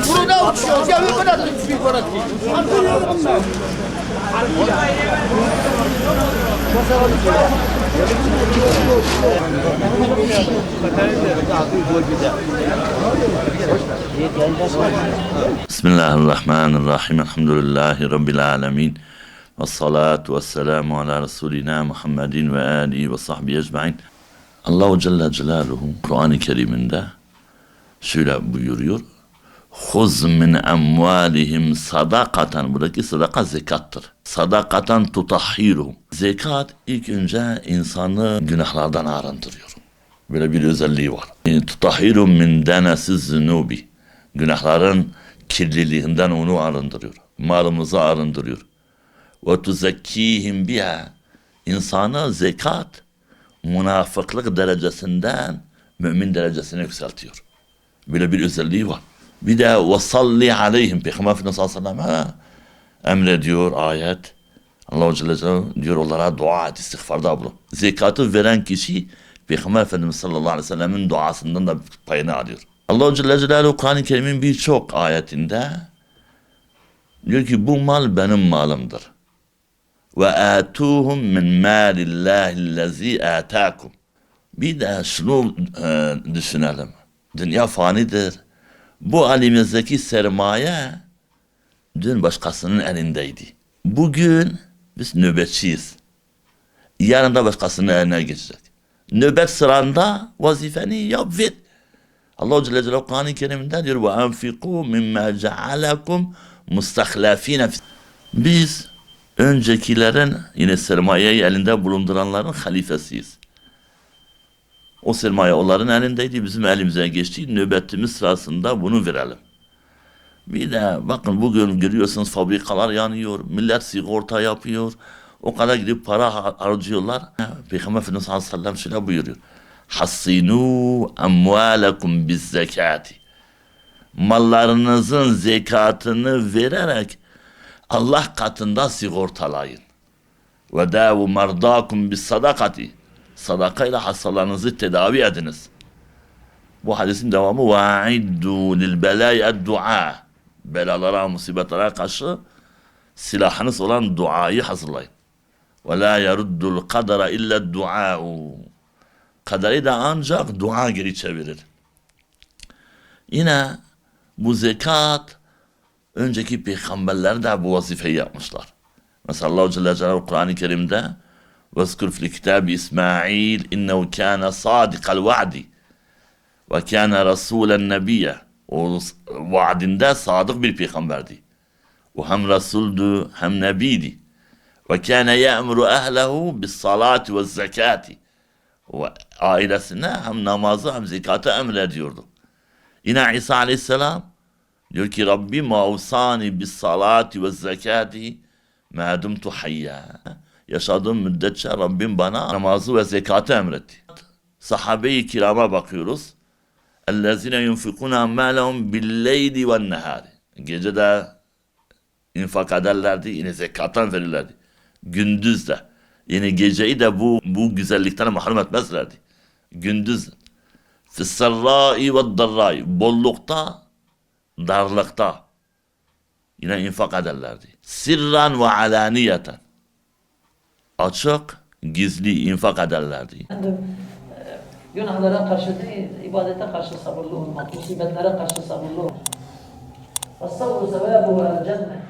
Burada uçuyoruz. Ya bir kadar bir kadar. Bismillahirrahmanirrahim. Elhamdülillahi Rabbil alemin. Ve salatu ve selamu ala Resulina Muhammedin ve alihi ve sahbihi ecmain. Allahu Celle Celaluhu Kur'an-ı Kerim'inde şöyle buyuruyor. Huz min emvalihim sadakaten. Buradaki sadaka zekattır. Sadakaten tutahhiruhum. Zekat ilk önce insanı günahlardan arındırıyor. Böyle bir özelliği var. Tutahhirum min denesiz zunubi. Günahların kirliliğinden onu arındırıyor. Malımızı arındırıyor. Ve tuzekkihim biha. İnsanı zekat münafıklık derecesinden mümin derecesine yükseltiyor. Böyle bir özelliği var. Bir de ve salli aleyhim. Peygamber Efendimiz sallallahu aleyhi ve sellem'e emrediyor ayet. Allah-u Celle Celaluhu diyor onlara dua et, istiğfarda bulun. Zekatı veren kişi Peygamber Efendimiz sallallahu aleyhi ve sellem'in duasından da payını alıyor. Allah-u Celle Celaluhu Kur'an-ı Kerim'in birçok ayetinde diyor ki bu mal benim malımdır. Ve atuhum min malillahillezî atâkum. Bir de şunu düşünelim. Dünya fanidir. Bu elimizdeki sermaye dün başkasının elindeydi. Bugün biz nöbetçiyiz. Yarın da başkasının eline geçecek. Nöbet sıranda vazifeni yap ve Allah Celle Celaluhu Kur'an-ı Kerim'de diyor ve enfikû mimmâ cealekum mustahlafîne. Biz öncekilerin yine sermayeyi elinde bulunduranların halifesiyiz. O sermaye onların elindeydi, bizim elimize geçti. Nöbetimiz sırasında bunu verelim. Bir de bakın bugün görüyorsunuz fabrikalar yanıyor, millet sigorta yapıyor. O kadar gidip para harcıyorlar. Peygamber Efendimiz sallallahu aleyhi ve sellem şöyle buyuruyor. Hassinu emvâlekum biz zekati. Mallarınızın zekatını vererek Allah katında sigortalayın. Ve dâvu merdâkum bis sadakati. Sadakayla hastalarınızı tedavi ediniz. Bu hadisin devamı وَاِدُّوا لِلْبَلَاءِ الدُّعَاء. Belalara, musibetlere karşı silahınız olan duayı hazırlayın. وَلَا يَرُدُّ الْقَدَرَ اِلَّا الدُّعَاءُ. Kaderi de ancak dua geri çevirir. Yine bu zekat önceki peygamberler de bu vazifeyi yapmışlar. Mesela Allah Celle Celaluhu Kur'an-ı Kerim'de وَذْكُرْ فِي الْكِتَابِ إِسْمَاعِيلِ إِنَّهُ كَانَ صَادِقَ الْوَعْدِ وَكَانَ رَسُولًا نَبِيًّا. O vaadinde sadık bir peygamberdi. O hem Resul'dü hem Nebiydi. وَكَانَ يَأْمُرُ أَهْلَهُ بِالصَّلَاةِ وَالزَّكَاةِ. O ailesine hem namazı hem zekatı emrediyordu. Yine İsa aleyhisselam diyor ki Rabbim avsani bis salati ve zekati ma dumtu hayya. Yaşadığım müddetçe Rabbim bana namazı ve zekatı emretti. Sahabe-i kirama bakıyoruz. اَلَّذِينَ يُنْفِقُونَ اَمَّالَهُمْ بِالْلَيْلِ وَالنَّهَارِ. Gece de infak ederlerdi, yine zekattan verirlerdi. Gündüz de. Yine geceyi de bu güzellikten mahrum etmezlerdi. Gündüz. فِالسَّرَّاءِ وَالضَّرَّاءِ. Bollukta, darlıkta. Yine infak ederlerdi. Sirran ve alaniyeten. Açık, gizli infak ederlerdi. Günahlara karşı değil, ibadete karşı sabırlı olmak, musibetlere karşı sabırlı olmak. وَالصَّبْرُ سَوَابُهُ الْجَنَّةِ.